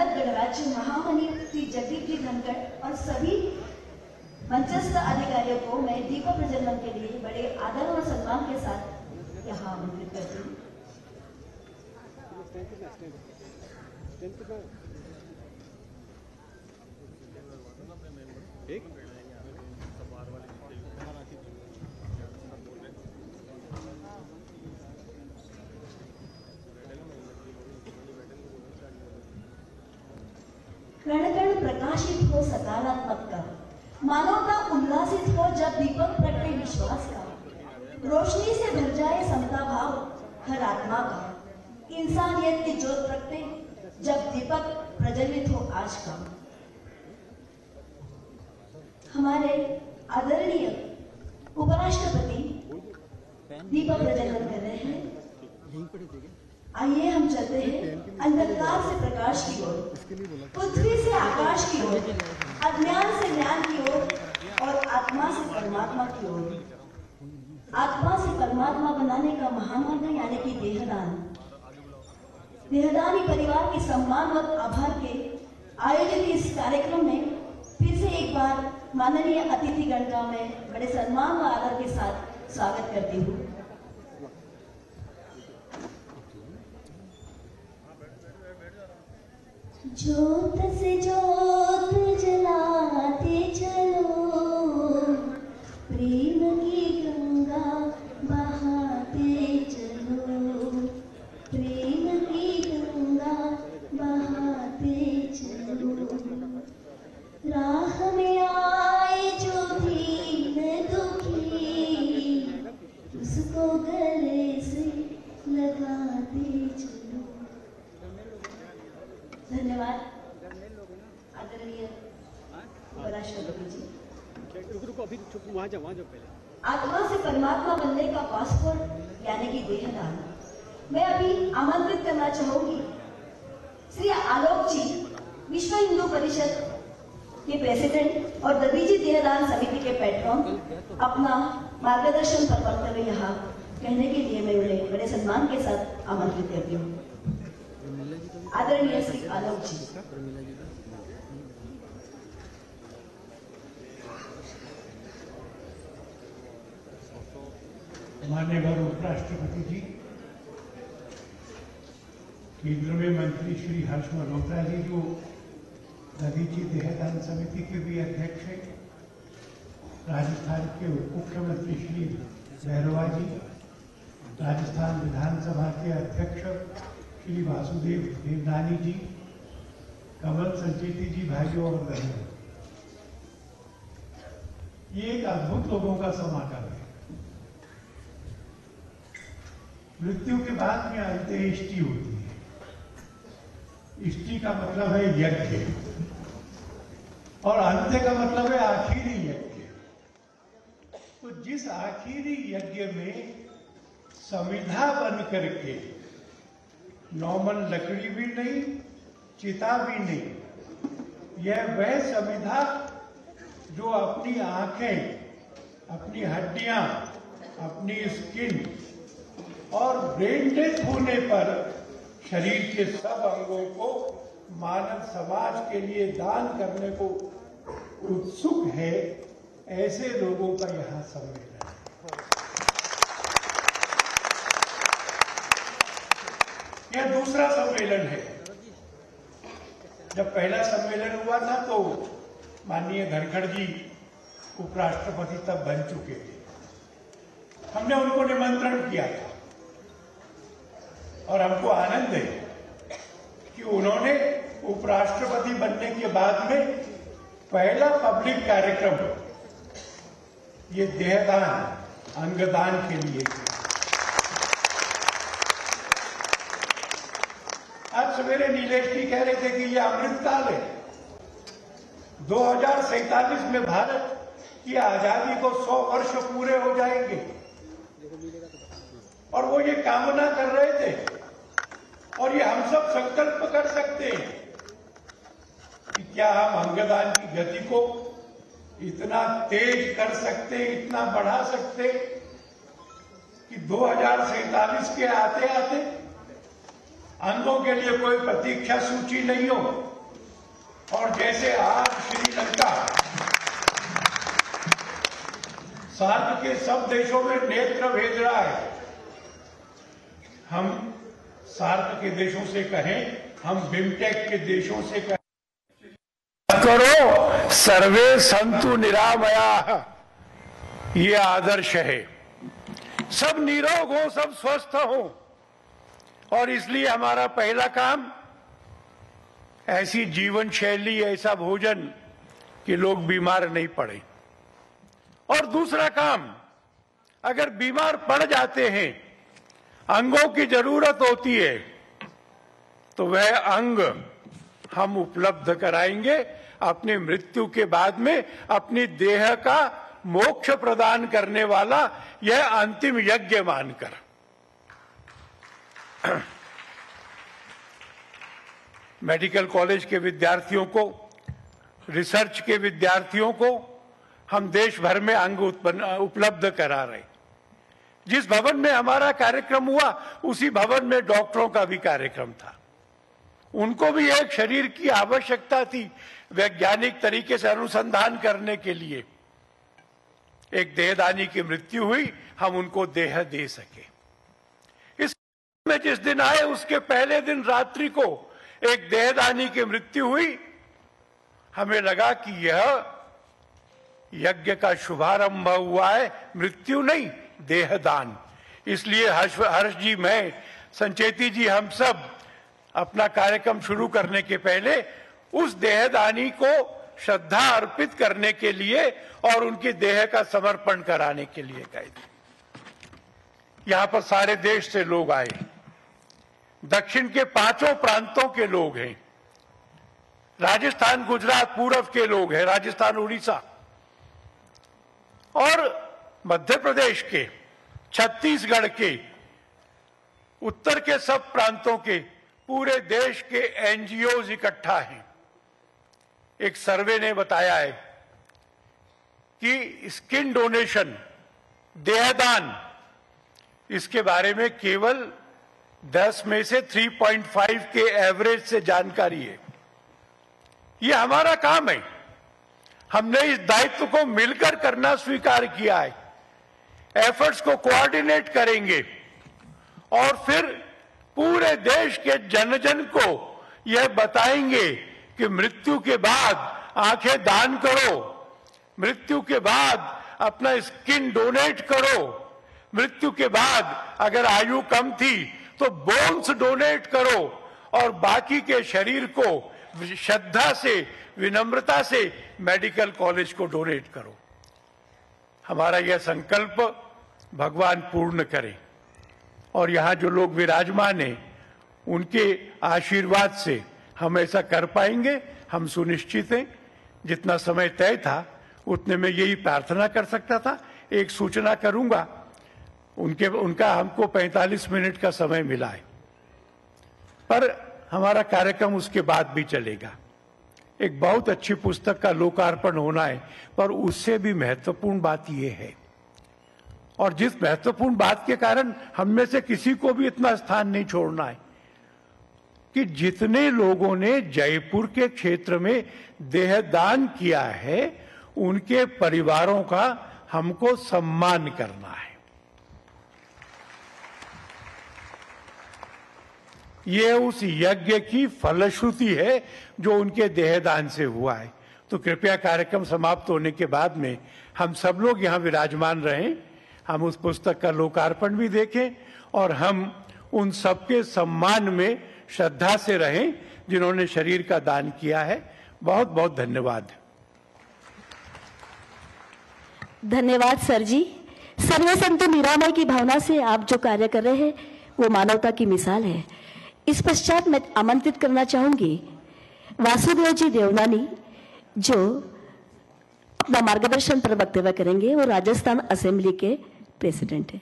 भारत गणराज्य महामहिम श्री जगदीप जी धनखड़ और सभी मंचस्थ अधिकारियों को मैं दीपक प्रज्वलन के लिए बड़े आदर और सम्मान के साथ यहाँ आमंत्रित करती हूँ। कण कण प्रकाशित हो सकारात्मक का, मानवता उल्लासित हो जब दीपक प्रगटे विश्वास का, रोशनी से भर जाए समता भाव हर आत्मा का, इंसानियत की ज्योत प्रगटे जब दीपक प्रज्वलित हो आज का। हमारे आदरणीय उपराष्ट्रपति दीपक प्रज्वलन कर रहे हैं। आइए हम चलते हैं अंधकार से प्रकाश की ओर, पृथ्वी से आकाश की ओर, अज्ञान से ज्ञान की ओर और आत्मा से परमात्मा की ओर। आत्मा से परमात्मा बनाने का महामार्ग यानी कि देहदान। देहदानी परिवार के सम्मान और आभार के आयोजित इस कार्यक्रम में फिर से एक बार माननीय अतिथिगण का मैं बड़े सम्मान व आदर के साथ स्वागत करती हूँ। ज्योत से ज्योत जलाते चलो, प्रेम की गंगा बहाते चलो, प्रेम की गंगा बहाते चलो। राह में आए जो दीन दुखी, उसको गले से लगाते चलो। धन्यवाद आदरणीय उपराष्ट्रपति जी। अभी वहाँ जाओ पहले। आत्मा से परमात्मा बनने का पासपोर्ट यानी कि देहदान। मैं अभी आमंत्रित करना चाहूंगी श्री आलोक जी, विश्व हिंदू परिषद के प्रेसिडेंट और दधीची देहदान समिति के पैट्रॉन, अपना मार्गदर्शन पर वक्तव्य यहाँ कहने के लिए मैं उन्हें बड़े सम्मान के साथ आमंत्रित करती हूँ। आदरणीय श्री आलोक जी। माननीय उपराष्ट्रपति जी, केंद्र में मंत्री श्री हर्ष मल्होत्रा जी जो दधीची देहदान समिति के भी अध्यक्ष हैं, राजस्थान के उप मुख्यमंत्री श्री भैरवा जी, राजस्थान विधानसभा के अध्यक्ष श्री वासुदेव देवनानी जी, कमल संचेती जी, भाइयों और बहनों, ये एक अद्भुत लोगों का समागम है। मृत्यु के बाद में अंत्येष्टि होती है। इष्टि का मतलब है यज्ञ और अंत्य का मतलब है आखिरी यज्ञ। तो जिस आखिरी यज्ञ में समिधा बन करके, नॉर्मल लकड़ी भी नहीं, चिता भी नहीं, यह वह समिधा जो अपनी आंखें, अपनी हड्डियां, अपनी स्किन और ब्रेन डेथ होने पर शरीर के सब अंगों को मानव समाज के लिए दान करने को उत्सुक है, ऐसे लोगों का यहाँ सम्मेलन है। यह दूसरा सम्मेलन है। जब पहला सम्मेलन हुआ था तो माननीय धनखड़ जी उपराष्ट्रपति तब बन चुके थे। हमने उनको निमंत्रण किया था और हमको आनंद है कि उन्होंने उपराष्ट्रपति बनने के बाद में पहला पब्लिक कार्यक्रम ये देहदान, अंगदान के लिए किया। आज सवेरे नीलेश जी कह रहे थे कि ये अमृतकाल है। 2047 में भारत की आजादी को 100 वर्ष पूरे हो जाएंगे और वो ये कामना कर रहे थे और ये हम सब संकल्प कर सकते हैं कि क्या हम अंगदान की गति को इतना तेज कर सकते, इतना बढ़ा सकते कि 2047 के आते आते अंगों के लिए कोई प्रतीक्षा सूची नहीं हो, और जैसे आज श्रीलंका सार्क के सब देशों में नेत्र भेज रहा है, हम सार्क के देशों से कहें, हम बिमटेक के देशों से कहें, करो सर्वे संतु निरामया, ये आदर्श है। सब निरोग हो, सब स्वस्थ हो, और इसलिए हमारा पहला काम ऐसी जीवन शैली, ऐसा भोजन कि लोग बीमार नहीं पड़े। और दूसरा काम, अगर बीमार पड़ जाते हैं, अंगों की जरूरत होती है, तो वह अंग हम उपलब्ध कराएंगे अपनी मृत्यु के बाद में, अपनी देह का मोक्ष प्रदान करने वाला यह अंतिम यज्ञ मानकर। मेडिकल कॉलेज के विद्यार्थियों को, रिसर्च के विद्यार्थियों को हम देश भर में अंग उपलब्ध करा रहे। जिस भवन में हमारा कार्यक्रम हुआ, उसी भवन में डॉक्टरों का भी कार्यक्रम था। उनको भी एक शरीर की आवश्यकता थी वैज्ञानिक तरीके से अनुसंधान करने के लिए। एक देहदानी की मृत्यु हुई, हम उनको देह दे सके। इस में जिस दिन आए, उसके पहले दिन रात्रि को एक देहदानी की मृत्यु हुई। हमें लगा कि यह यज्ञ का शुभारंभ हुआ है, मृत्यु नहीं, देहदान। इसलिए हर्ष जी, मैं, संचेती जी, हम सब अपना कार्यक्रम शुरू करने के पहले उस देहदानी को श्रद्धा अर्पित करने के लिए और उनकी देह का समर्पण कराने के लिए गए थे। यहां पर सारे देश से लोग आए, दक्षिण के 5 प्रांतों के लोग हैं, राजस्थान, गुजरात, पूरब के लोग हैं, राजस्थान, उड़ीसा, और मध्य प्रदेश के, छत्तीसगढ़ के, उत्तर के सब प्रांतों के, पूरे देश के एनजीओज इकट्ठा हैं। एक सर्वे ने बताया है कि स्किन डोनेशन, देहदान, इसके बारे में केवल 10 में से 3.5 के एवरेज से जानकारी है। ये हमारा काम है, हमने इस दायित्व को मिलकर करना स्वीकार किया है। एफर्ट्स को कोऑर्डिनेट करेंगे और फिर पूरे देश के जन जन को यह बताएंगे कि मृत्यु के बाद आंखें दान करो, मृत्यु के बाद अपना स्किन डोनेट करो, मृत्यु के बाद अगर आयु कम थी तो बोन्स डोनेट करो, और बाकी के शरीर को श्रद्धा से, विनम्रता से मेडिकल कॉलेज को डोनेट करो। हमारा यह संकल्प भगवान पूर्ण करे, और यहां जो लोग विराजमान हैं, उनके आशीर्वाद से हम ऐसा कर पाएंगे, हम सुनिश्चित हैं। जितना समय तय था उतने में यही प्रार्थना कर सकता था। एक सूचना करूंगा, उनका हमको 45 मिनट का समय मिला है, पर हमारा कार्यक्रम उसके बाद भी चलेगा। एक बहुत अच्छी पुस्तक का लोकार्पण होना है, पर उससे भी महत्वपूर्ण बात यह है, और जिस महत्वपूर्ण बात के कारण हम में से किसी को भी इतना स्थान नहीं छोड़ना है, कि जितने लोगों ने जयपुर के क्षेत्र में देहदान किया है, उनके परिवारों का हमको सम्मान करना है। ये उस यज्ञ की फलश्रुति है जो उनके देहदान से हुआ है। तो कृपया कार्यक्रम समाप्त होने के बाद में हम सब लोग यहाँ विराजमान रहें, हम उस पुस्तक का लोकार्पण भी देखें, और हम उन सबके सम्मान में श्रद्धा से रहें जिन्होंने शरीर का दान किया है। बहुत बहुत धन्यवाद। धन्यवाद सर जी। सर्वे संतु निरामय की भावना से आप जो कार्य कर रहे हैं वो मानवता की मिसाल है। इस पश्चात मैं आमंत्रित करना चाहूंगी वासुदेव जी देवनानी, जो अपना मार्गदर्शन पर वक्तव्य करेंगे। वो राजस्थान असेंबली के प्रेसिडेंट हैं।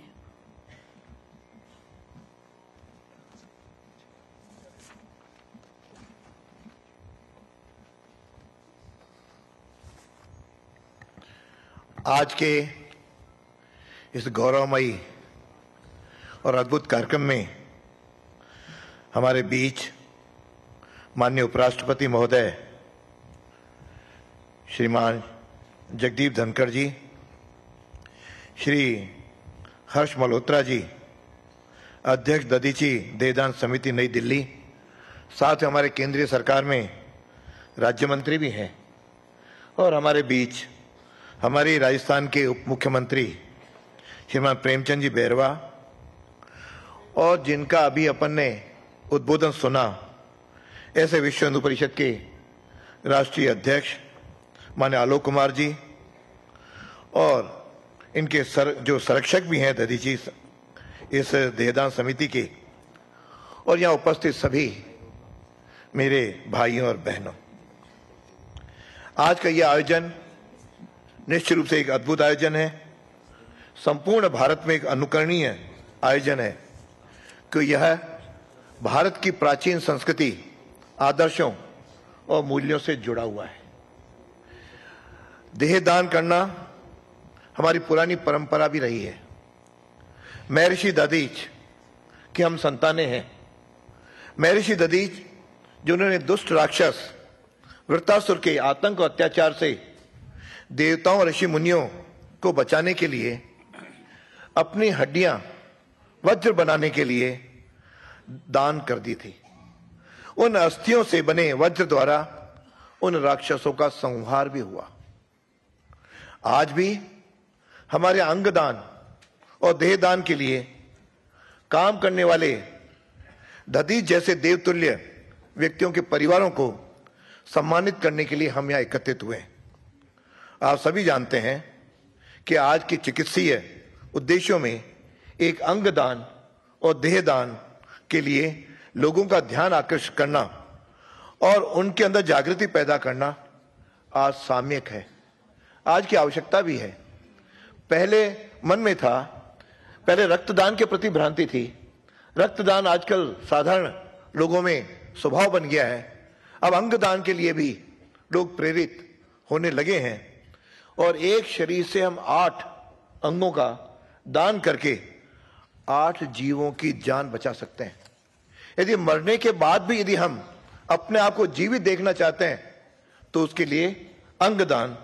आज के इस गौरवमयी और अद्भुत कार्यक्रम में हमारे बीच माननीय उपराष्ट्रपति महोदय श्रीमान जगदीप धनखड़ जी, श्री हर्ष मल्होत्रा जी, अध्यक्ष दधीची देहदान समिति नई दिल्ली, साथ ही हमारे केंद्रीय सरकार में राज्य मंत्री भी हैं, और हमारे बीच हमारी राजस्थान के उप मुख्यमंत्री श्रीमान प्रेमचंद जी बैरवा, और जिनका अभी अपन ने उद्बोधन सुना, ऐसे विश्व हिंदू परिषद के राष्ट्रीय अध्यक्ष माननीय आलोक कुमार जी, और इनके जो संरक्षक भी हैं दधीची इस देहदान समिति के, और यहाँ उपस्थित सभी मेरे भाइयों और बहनों, आज का यह आयोजन निश्चित रूप से एक अद्भुत आयोजन है। संपूर्ण भारत में एक अनुकरणीय आयोजन है कि यह भारत की प्राचीन संस्कृति, आदर्शों और मूल्यों से जुड़ा हुआ है। देहदान करना हमारी पुरानी परंपरा भी रही है। महर्षि दधीच की हम संतानें हैं। महर्षि दधीच जिन्होंने दुष्ट राक्षस वृत्तासुर के आतंक और अत्याचार से देवताओं ऋषि मुनियों को बचाने के लिए अपनी हड्डियां वज्र बनाने के लिए दान कर दी थी। उन अस्थियों से बने वज्र द्वारा उन राक्षसों का संहार भी हुआ। आज भी हमारे अंगदान और देहदान के लिए काम करने वाले दधीच जैसे देवतुल्य व्यक्तियों के परिवारों को सम्मानित करने के लिए हम यहां एकत्रित हुए। आप सभी जानते हैं कि आज की चिकित्सीय उद्देश्यों में एक अंगदान और देहदान के लिए लोगों का ध्यान आकर्षित करना और उनके अंदर जागृति पैदा करना आज सामयिक है, आज की आवश्यकता भी है। पहले मन में था, पहले रक्तदान के प्रति भ्रांति थी। रक्तदान आजकल साधारण लोगों में स्वभाव बन गया है। अब अंगदान के लिए भी लोग प्रेरित होने लगे हैं, और एक शरीर से हम 8 अंगों का दान करके 8 जीवों की जान बचा सकते हैं। यदि मरने के बाद भी यदि हम अपने आप को जीवित देखना चाहते हैं तो उसके लिए अंगदान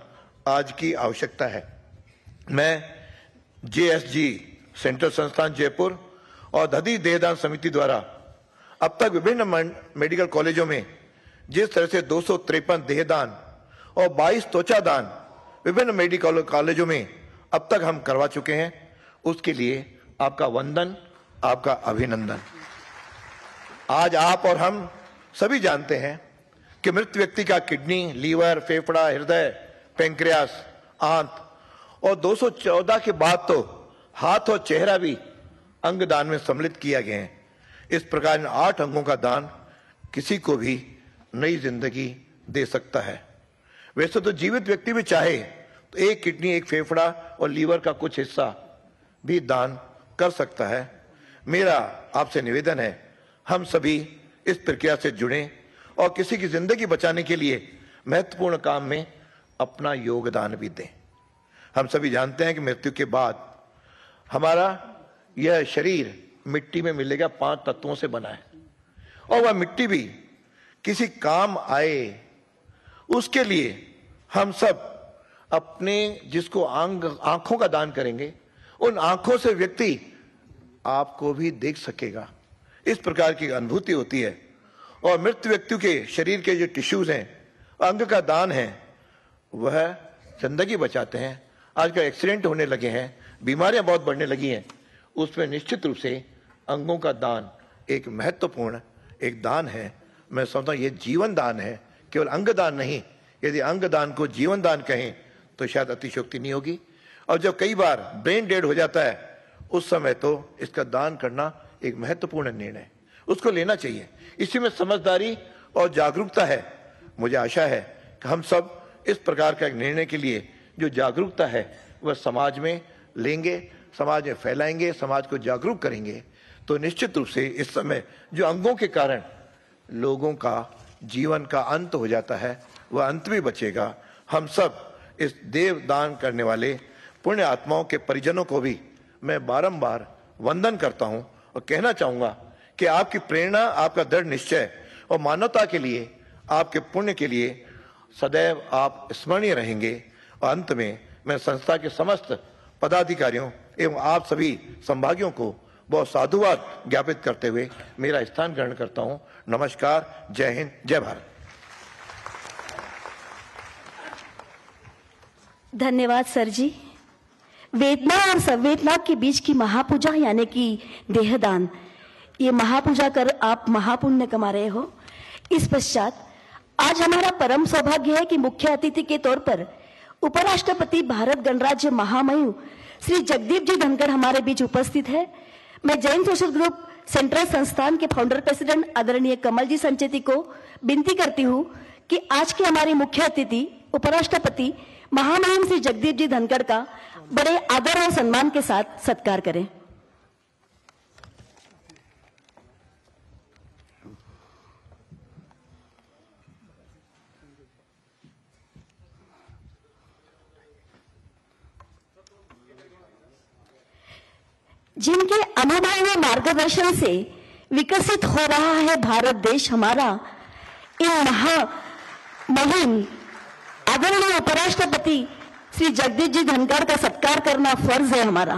आज की आवश्यकता है। मैं JSG सेंट्रल संस्थान जयपुर और दधीच देहदान समिति द्वारा अब तक विभिन्न मेडिकल कॉलेजों में जिस तरह से 253 देहदान और 22 त्वचा दान विभिन्न मेडिकल कॉलेजों में अब तक हम करवा चुके हैं, उसके लिए आपका वंदन, आपका अभिनंदन। आज आप और हम सभी जानते हैं कि मृत व्यक्ति का किडनी, लीवर, फेफड़ा, हृदय, पैंक्रियास, आंत और 214 के बाद तो हाथ और चेहरा भी अंगदान में सम्मिलित किया गया है। इस प्रकार इन 8 अंगों का दान किसी को भी नई जिंदगी दे सकता है। वैसे तो जीवित व्यक्ति भी चाहे तो एक किडनी, एक फेफड़ा और लीवर का कुछ हिस्सा भी दान कर सकता है। मेरा आपसे निवेदन है, हम सभी इस प्रक्रिया से जुड़ें और किसी की जिंदगी बचाने के लिए महत्वपूर्ण काम में अपना योगदान भी दें। हम सभी जानते हैं कि मृत्यु के बाद हमारा यह शरीर मिट्टी में मिलेगा, 5 तत्वों से बना है, और वह मिट्टी भी किसी काम आए उसके लिए हम सब अपने जिसको आंखों का दान करेंगे, उन आंखों से व्यक्ति आपको भी देख सकेगा। इस प्रकार की अनुभूति होती है। और मृत व्यक्तियों के शरीर के जो टिश्यूज हैं, अंग का दान है, वह जिंदगी बचाते हैं। आजकल एक्सीडेंट होने लगे हैं, बीमारियां बहुत बढ़ने लगी हैं, उसमें निश्चित रूप से अंगों का दान एक महत्वपूर्ण एक दान है। मैं समझता हूं ये जीवन दान है, केवल अंग दान नहीं। यदि अंग दान को जीवन दान कहें तो शायद अतिशयोक्ति नहीं होगी। और जब कई बार ब्रेन डेड हो जाता है, उस समय तो इसका दान करना एक महत्वपूर्ण निर्णय, उसको लेना चाहिए। इसी में समझदारी और जागरूकता है। मुझे आशा है कि हम सब इस प्रकार का एक निर्णय के लिए जो जागरूकता है वह समाज में लेंगे, समाज में फैलाएंगे, समाज को जागरूक करेंगे, तो निश्चित रूप से इस समय जो अंगों के कारण लोगों का जीवन का अंत हो जाता है, वह अंत भी बचेगा। हम सब इस देव दान करने वाले पुण्य आत्माओं के परिजनों को भी मैं बारंबार वंदन करता हूं और कहना चाहूंगा कि आपकी प्रेरणा, आपका दृढ़ निश्चय और मानवता के लिए, आपके पुण्य के लिए सदैव आप स्मरणीय रहेंगे। और अंत में मैं संस्था के समस्त पदाधिकारियों एवं आप सभी संभागियों को बहुत साधुवाद ज्ञापित करते हुए मेरा स्थान ग्रहण करता हूं। नमस्कार, जय हिंद, जय भारत। धन्यवाद सर जी। वेदना और संवेदना के बीच की महापूजा यानी कि देहदान, ये महापूजा कर आप महापुण्य कमा रहे हो। इस पश्चात आज हमारा परम सौभाग्य है कि मुख्य अतिथि के तौर पर उपराष्ट्रपति भारत गणराज्य महामहिम श्री जगदीप जी धनखड़ हमारे बीच उपस्थित है। मैं जैन सोशल ग्रुप सेंट्रल संस्थान के फाउंडर प्रेसिडेंट आदरणीय कमल जी संचेती को विनती करती हूं कि आज के हमारे मुख्य अतिथि उपराष्ट्रपति महामहिम श्री जगदीप जी धनखड़ का बड़े आदर और सम्मान के साथ सत्कार करें। जिनके अनुभव व मार्गदर्शन से विकसित हो रहा है भारत देश हमारा, इन महामहिम आदरणीय उपराष्ट्रपति श्री जगदीप जी धनखड़ का सत्कार करना फर्ज है हमारा।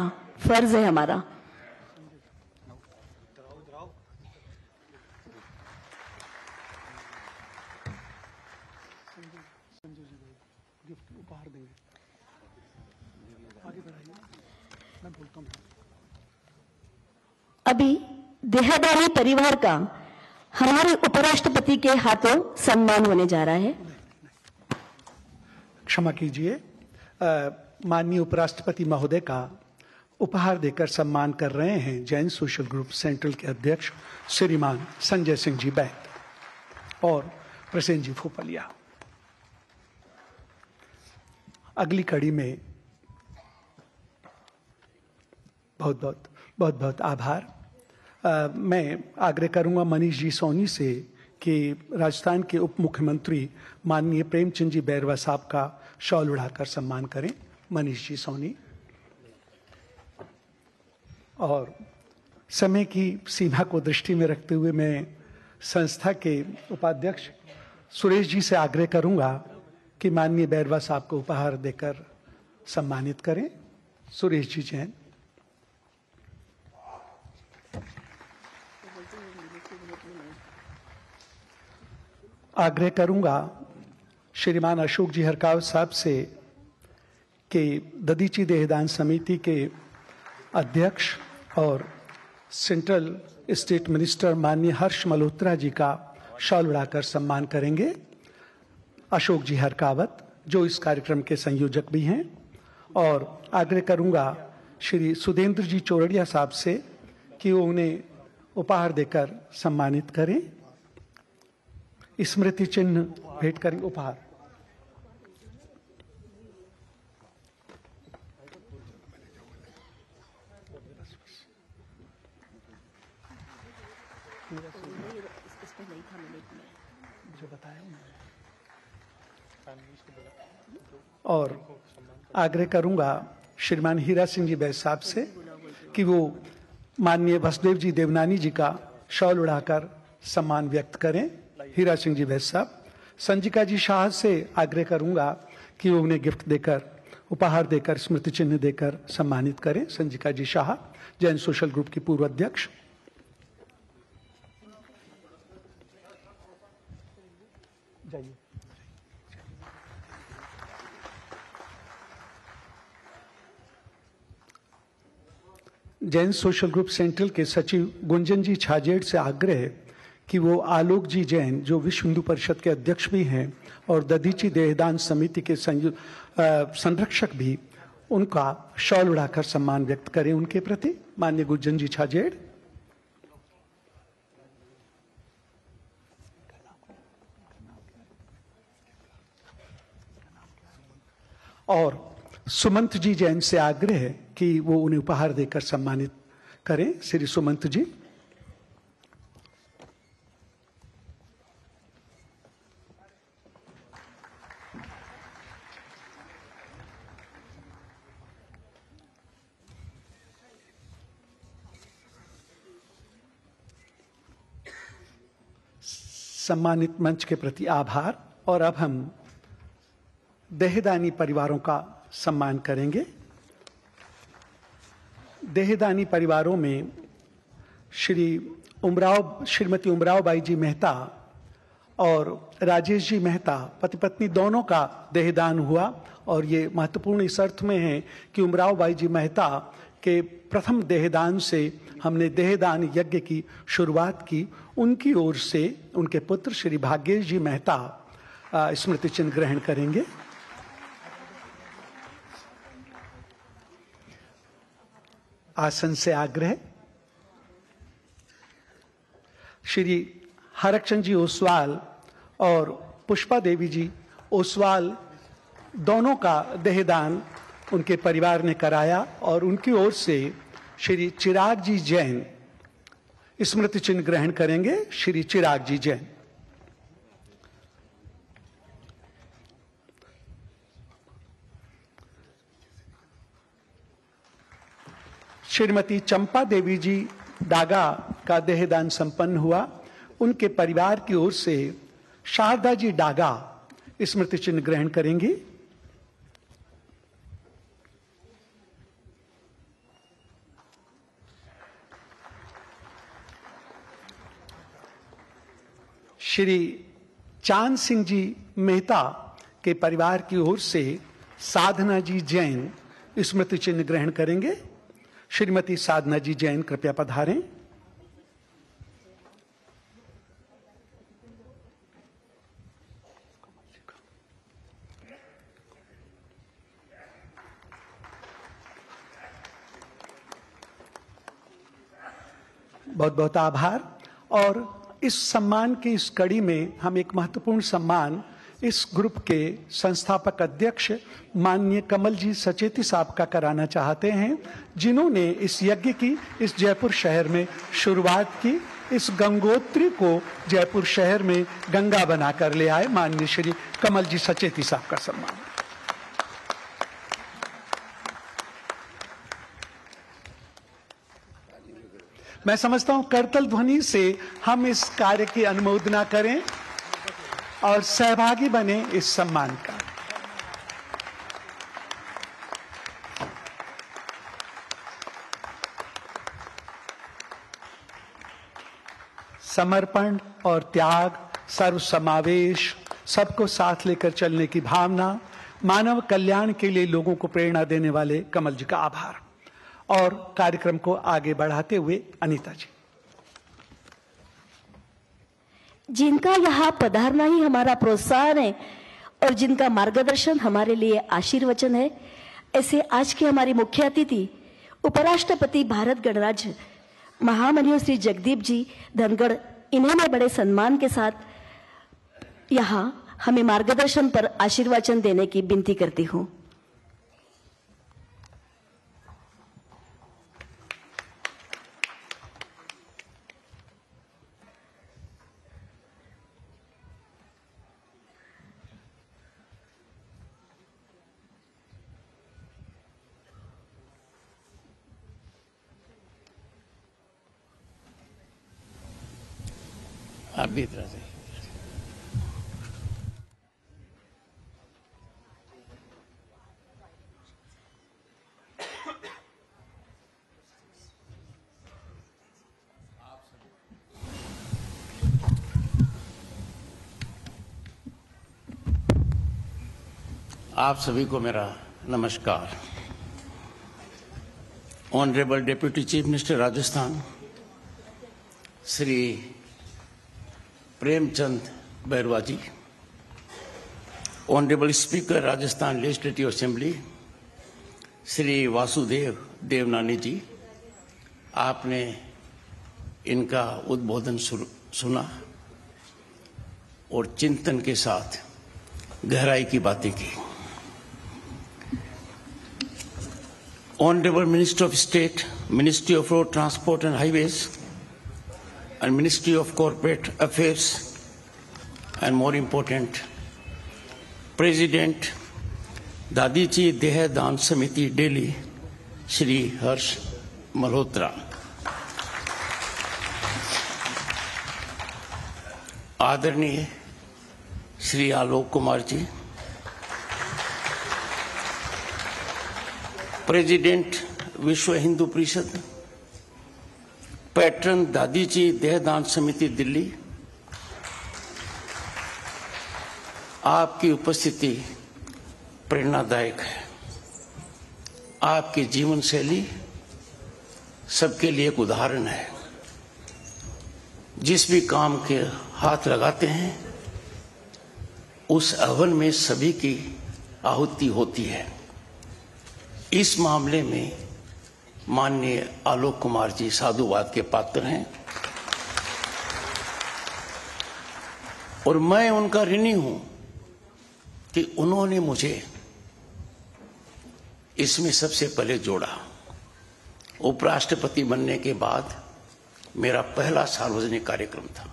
अभी देहादारी परिवार का हमारे उपराष्ट्रपति के हाथों सम्मान होने जा रहा है। क्षमा कीजिए, माननीय उपराष्ट्रपति महोदय का उपहार देकर सम्मान कर रहे हैं जैन सोशल ग्रुप सेंट्रल के अध्यक्ष श्रीमान संजय सिंह जी बैद और प्रसेन जी फूपलिया। अगली कड़ी में बहुत बहुत आभार। मैं आग्रह करूंगा मनीष जी सोनी से कि राजस्थान के उप मुख्यमंत्री माननीय प्रेमचंद जी बैरवा साहब का शॉल उड़ाकर सम्मान करें। मनीष जी सोनी। और समय की सीमा को दृष्टि में रखते हुए मैं संस्था के उपाध्यक्ष सुरेश जी से आग्रह करूंगा कि माननीय बैरवा साहब को उपहार देकर सम्मानित करें। सुरेश जी जैन। आग्रह करूंगा श्रीमान अशोक जी हरकावत साहब से कि दधीची देहदान समिति के अध्यक्ष और सेंट्रल स्टेट मिनिस्टर माननीय हर्ष मल्होत्रा जी का शॉल उड़ाकर सम्मान करेंगे। अशोक जी हरकावत जो इस कार्यक्रम के संयोजक भी हैं। और आग्रह करूंगा श्री सुधेंद्र जी चौरड़िया साहब से कि वो उन्हें उपहार देकर सम्मानित करें। स्मृति चिन्ह भेंट करें। उपहार जो बताया और आग्रह करूंगा श्रीमान हीरा सिंह जी बैस साहब से कि वो माननीय वसुदेव जी देवनानी जी का शॉल उड़ाकर सम्मान व्यक्त करें। हीरा सिंह जी बैस साहब। संजिका जी शाह से आग्रह करूंगा कि वो उन्हें गिफ्ट देकर उपहार देकर स्मृति चिन्ह देकर सम्मानित करें। संजिका जी शाह जैन सोशल ग्रुप की पूर्व अध्यक्ष। जाइए। जैन सोशल ग्रुप सेंट्रल के सचिव गुंजन जी छाजेड़ से आग्रह है कि वो आलोक जी जैन जो विश्व हिंदू परिषद के अध्यक्ष भी हैं और दधीची देहदान समिति के संरक्षक भी, उनका शॉल उड़ाकर सम्मान व्यक्त करें उनके प्रति। माननीय गुंजन जी छाजेड़। और सुमंत जी जैन से आग्रह है कि वो उन्हें उपहार देकर सम्मानित करें। श्री सुमंत जी। सम्मानित मंच के प्रति आभार। और अब हम देहदानी परिवारों का सम्मान करेंगे। देहदानी परिवारों में श्रीमती उमराव बाई जी मेहता और राजेश जी मेहता पति पत्नी दोनों का देहदान हुआ, और ये महत्वपूर्ण इस अर्थ में है कि उमराव बाई जी मेहता के प्रथम देहदान से हमने देहदान यज्ञ की शुरुआत की। उनकी ओर से उनके पुत्र श्री भाग्येश जी मेहता स्मृति चिन्ह ग्रहण करेंगे। आसन से आग्रह। श्री हरचंद जी ओसवाल और पुष्पा देवी जी ओसवाल दोनों का देहदान उनके परिवार ने कराया, और उनकी ओर से श्री चिराग जी जैन स्मृति चिन्ह ग्रहण करेंगे। श्री चिराग जी जैन। श्रीमती चंपा देवी जी डागा का देहदान संपन्न हुआ। उनके परिवार की ओर से शारदा जी डागा स्मृति चिन्ह ग्रहण करेंगी। श्री चांद सिंह जी मेहता के परिवार की ओर से साधना जी जैन स्मृति चिन्ह ग्रहण करेंगे। श्रीमती साधना जी जैन कृपया पधारें। बहुत बहुत आभार। और इस सम्मान की इस कड़ी में हम एक महत्वपूर्ण सम्मान इस ग्रुप के संस्थापक अध्यक्ष माननीय कमल जी सचेती साहब का कराना चाहते हैं, जिन्होंने इस यज्ञ की इस जयपुर शहर में शुरुआत की। इस गंगोत्री को जयपुर शहर में गंगा बनाकर ले आए माननीय श्री कमल जी सचेती साहब का सम्मान। मैं समझता हूं करतल ध्वनि से हम इस कार्य की अनुमोदना करें और सहभागी बने इस सम्मान का। समर्पण और त्याग, सर्वसमावेश, सबको साथ लेकर चलने की भावना, मानव कल्याण के लिए लोगों को प्रेरणा देने वाले कमल जी का आभार। और कार्यक्रम को आगे बढ़ाते हुए अनीता जी। जिनका यहाँ पधारना ही हमारा प्रोत्साहन है और जिनका मार्गदर्शन हमारे लिए आशीर्वचन है, ऐसे आज के हमारे मुख्य अतिथि उपराष्ट्रपति भारत गणराज्य महामहिम श्री जगदीप जी धनगढ़, इन्हें मैं बड़े सम्मान के साथ यहाँ हमें मार्गदर्शन पर आशीर्वचन देने की विनती करती हूँ। आप भी इधर से। आप सभी को मेरा नमस्कार। Honourable deputy chief minister Rajasthan Shri Premchand Bairwa ji, honourable speaker Rajasthan legislative assembly Shri Vasudev Devnani ji, आपने इनका उद्बोधन सुना और चिंतन के साथ गहराई की बातें की। Honourable minister of state, ministry of road transport and highways and Ministry of Corporate Affairs, and more important, President दादीची देहदान समिति दिल्ली श्री हर्ष मल्होत्रा, आदरणीय श्री आलोक कुमार जी, प्रेसिडेंट विश्व हिंदू परिषद, पैटर्न दादीजी देहदान समिति दिल्ली, आपकी उपस्थिति प्रेरणादायक है। आपकी जीवन शैली सबके लिए एक उदाहरण है। जिस भी काम के हाथ लगाते हैं उस हवन में सभी की आहुति होती है। इस मामले में माननीय आलोक कुमार जी साधुवाद के पात्र हैं और मैं उनका ऋणी हूं कि उन्होंने मुझे इसमें सबसे पहले जोड़ा। उपराष्ट्रपति बनने के बाद मेरा पहला सार्वजनिक कार्यक्रम था।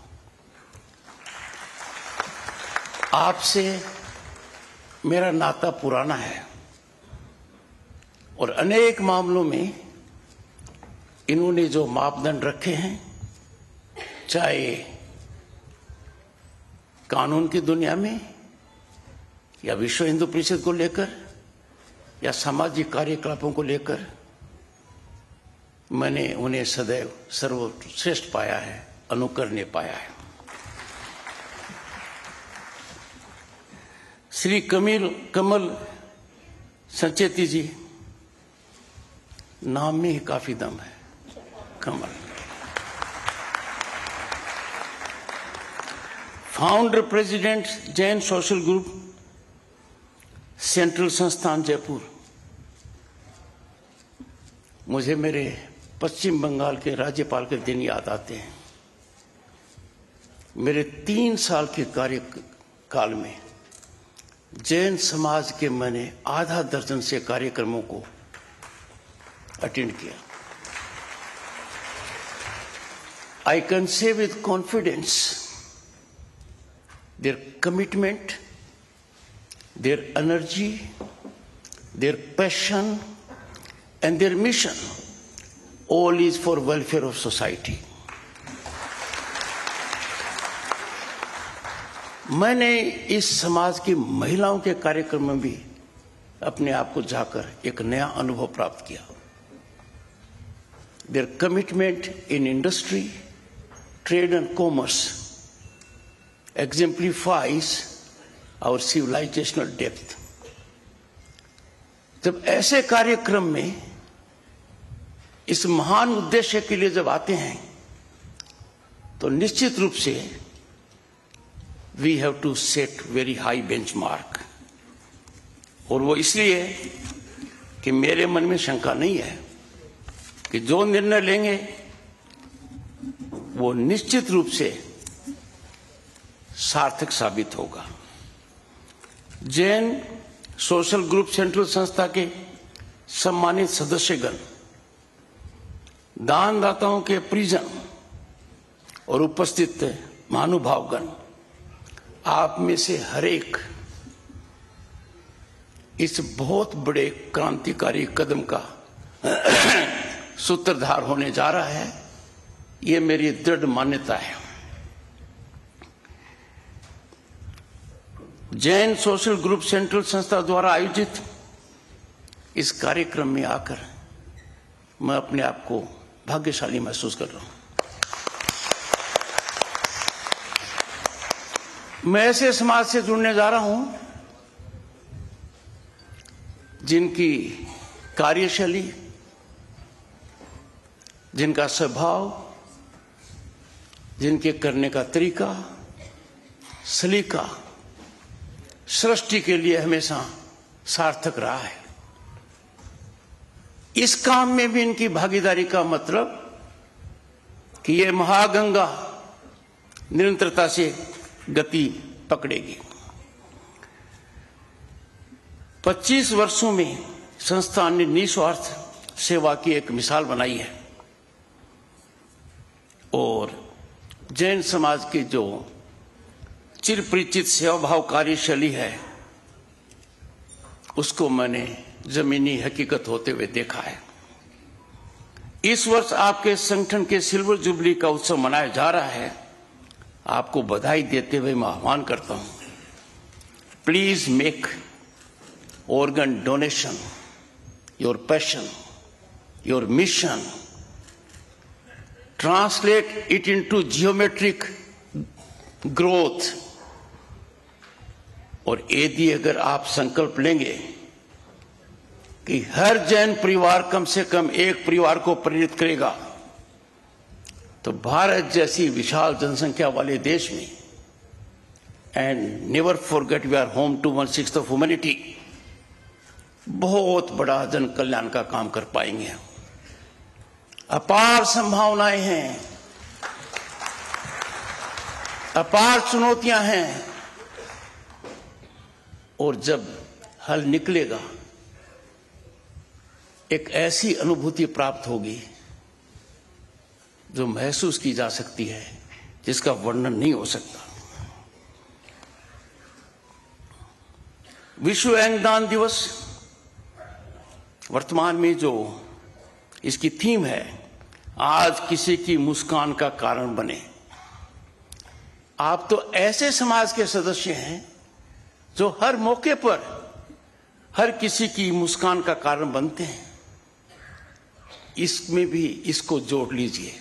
आपसे मेरा नाता पुराना है और अनेक मामलों में इन्होंने जो मापदंड रखे हैं, चाहे कानून की दुनिया में या विश्व हिंदू परिषद को लेकर या सामाजिक कार्यकलापों को लेकर, मैंने उन्हें सदैव सर्वश्रेष्ठ पाया है, अनुकरणीय पाया है। श्री कमल संचेती जी, नाम में ही काफी दम है, Kamal. Founder president Jain social group, central संस्थान जयपुर। मुझे मेरे पश्चिम बंगाल के राज्यपाल के दिन याद आते हैं। मेरे 3 साल के कार्यकाल में जैन समाज के मैंने आधा दर्जन से कार्यक्रमों को अटेंड किया। I can say with confidence there commitment, their energy, their passion and their mission, all is for welfare of society. मैंने इस समाज की महिलाओं के कार्यक्रम में भी अपने आप को जाकर एक नया अनुभव प्राप्त किया। Their commitment in industry, trade and commerce exemplifies our civilizational depth. जब ऐसे कार्यक्रम में इस महान उद्देश्य के लिए जब आते हैं तो निश्चित रूप से we have to set very high benchmark. और वो इसलिए कि मेरे मन में शंका नहीं है कि जो निर्णय लेंगे वो निश्चित रूप से सार्थक साबित होगा। जैन सोशल ग्रुप सेंट्रल संस्था के सम्मानित सदस्यगण, दानदाताओं के परिजन और उपस्थित महानुभावगण, आप में से हर एक इस बहुत बड़े क्रांतिकारी कदम का सूत्रधार होने जा रहा है, ये मेरी दृढ़ मान्यता है। जैन सोशल ग्रुप सेंट्रल संस्था द्वारा आयोजित इस कार्यक्रम में आकर मैं अपने आप को भाग्यशाली महसूस कर रहा हूं। मैं ऐसे समाज से जुड़ने जा रहा हूं जिनकी कार्यशैली, जिनका स्वभाव, जिनके करने का तरीका, सलीका सृष्टि के लिए हमेशा सार्थक रहा है। इस काम में भी इनकी भागीदारी का मतलब कि ये महागंगा निरंतरता से गति पकड़ेगी। 25 वर्षों में संस्थान ने निस्वार्थ सेवा की एक मिसाल बनाई है और जैन समाज की जो चिर परिचित सेवाभाव कार्यशैली है उसको मैंने जमीनी हकीकत होते हुए देखा है। इस वर्ष आपके संगठन के सिल्वर जुबली का उत्सव मनाया जा रहा है। आपको बधाई देते हुए मैं आह्वान करता हूं, please make organ donation your passion, your mission, translate it into geometric growth. और यदि अगर आप संकल्प लेंगे कि हर जैन परिवार कम से कम एक परिवार को प्रेरित करेगा, तो भारत जैसी विशाल जनसंख्या वाले देश में, and never forget we are home to 1/6 of humanity, बहुत बड़ा जन कल्याण का काम कर पाएंगे। अपार संभावनाएं हैं, अपार चुनौतियां हैं, और जब हल निकलेगा एक ऐसी अनुभूति प्राप्त होगी जो महसूस की जा सकती है, जिसका वर्णन नहीं हो सकता। विश्व अंगदान दिवस वर्तमान में जो इसकी थीम है, आज किसी की मुस्कान का कारण बने। आप तो ऐसे समाज के सदस्य हैं जो हर मौके पर हर किसी की मुस्कान का कारण बनते हैं। इसमें भी इसको जोड़ लीजिए,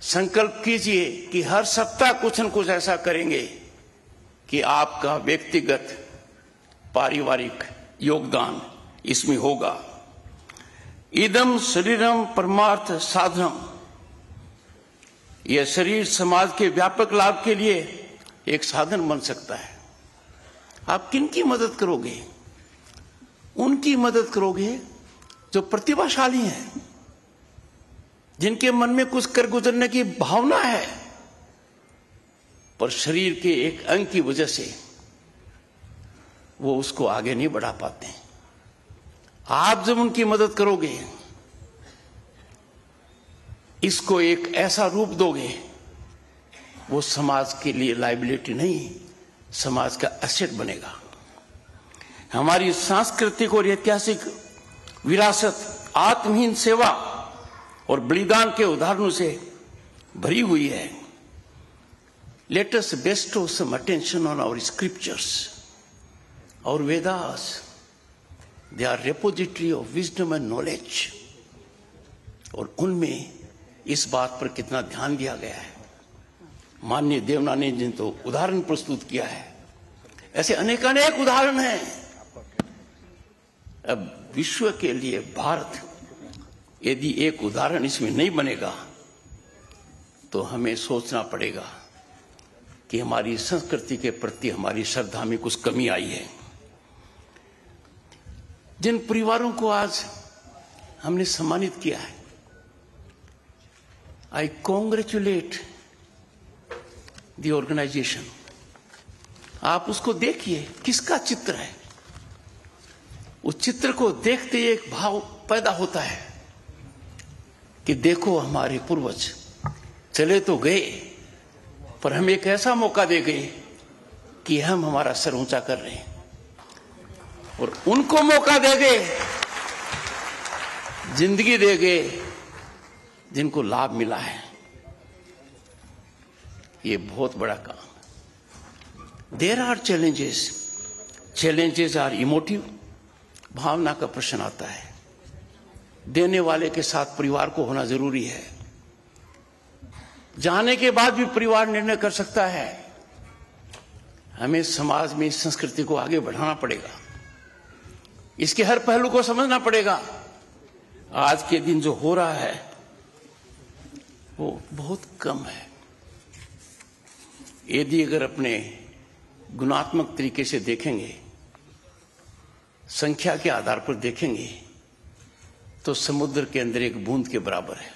संकल्प कीजिए कि हर सप्ताह कुछ न कुछ ऐसा करेंगे कि आपका व्यक्तिगत पारिवारिक योगदान इसमें होगा। इदम शरीरम परमार्थ साधनम, यह शरीर समाज के व्यापक लाभ के लिए एक साधन बन सकता है। आप किनकी मदद करोगे? उनकी मदद करोगे जो प्रतिभाशाली हैं, जिनके मन में कुछ कर गुजरने की भावना है, पर शरीर के एक अंग की वजह से वो उसको आगे नहीं बढ़ा पाते। आप जब उनकी मदद करोगे, इसको एक ऐसा रूप दोगे, वो समाज के लिए लायबिलिटी नहीं, समाज का एसेट बनेगा। हमारी सांस्कृतिक और ऐतिहासिक विरासत आत्महीन सेवा और बलिदान के उदाहरणों से भरी हुई है। Let us bestow some attention on our scriptures, our Vedas. They are repository of wisdom and knowledge. और उनमें इस बात पर कितना ध्यान दिया गया है। माननीय देवनानी जी ने तो उदाहरण प्रस्तुत किया है, ऐसे अनेकानेक उदाहरण हैं। अब विश्व के लिए भारत यदि एक उदाहरण इसमें नहीं बनेगा, तो हमें सोचना पड़ेगा कि हमारी संस्कृति के प्रति हमारी श्रद्धा में कुछ कमी आई है। जिन परिवारों को आज हमने सम्मानित किया है, आई कॉन्ग्रेचुलेट द ऑर्गेनाइजेशन। आप उसको देखिए, किसका चित्र है। उस चित्र को देखते ही एक भाव पैदा होता है कि देखो हमारे पूर्वज चले तो गए, पर हम एक ऐसा मौका दे गए कि हम हमारा सर ऊंचा कर रहे हैं, और उनको मौका दे गए, जिंदगी दे गए, जिनको लाभ मिला है। ये बहुत बड़ा काम। There are challenges, challenges are emotive, भावना का प्रश्न आता है। देने वाले के साथ परिवार को होना जरूरी है। जाने के बाद भी परिवार निर्णय कर सकता है। हमें समाज में इस संस्कृति को आगे बढ़ाना पड़ेगा, इसके हर पहलू को समझना पड़ेगा। आज के दिन जो हो रहा है वो बहुत कम है। यदि अगर अपने गुणात्मक तरीके से देखेंगे, संख्या के आधार पर देखेंगे, तो समुद्र के अंदर एक बूंद के बराबर है।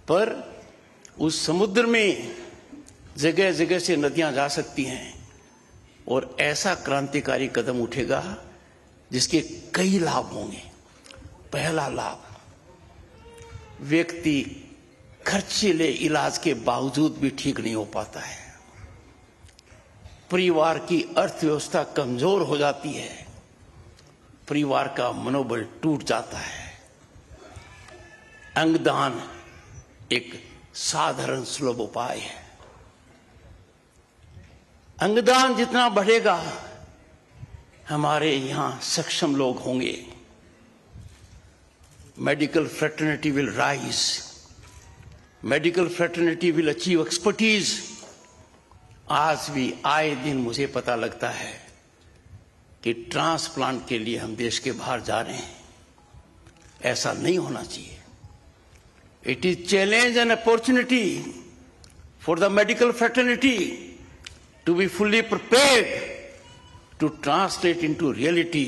पर उस समुद्र में जगह जगह से नदियां जा सकती हैं, और ऐसा क्रांतिकारी कदम उठेगा जिसके कई लाभ होंगे। पहला लाभ, व्यक्ति खर्चीले इलाज के बावजूद भी ठीक नहीं हो पाता है। परिवार की अर्थव्यवस्था कमजोर हो जाती है, परिवार का मनोबल टूट जाता है। अंगदान एक साधारण सुलभ उपाय है। अंगदान जितना बढ़ेगा, हमारे यहां सक्षम लोग होंगे, medical fraternity will rise, medical fraternity will achieve expertise. आज भी आए दिन मुझे पता लगता है कि ट्रांसप्लांट के लिए हम देश के बाहर जा रहे हैं। ऐसा नहीं होना चाहिए। It is challenge and opportunity for the medical fraternity to be fully prepared to translate into reality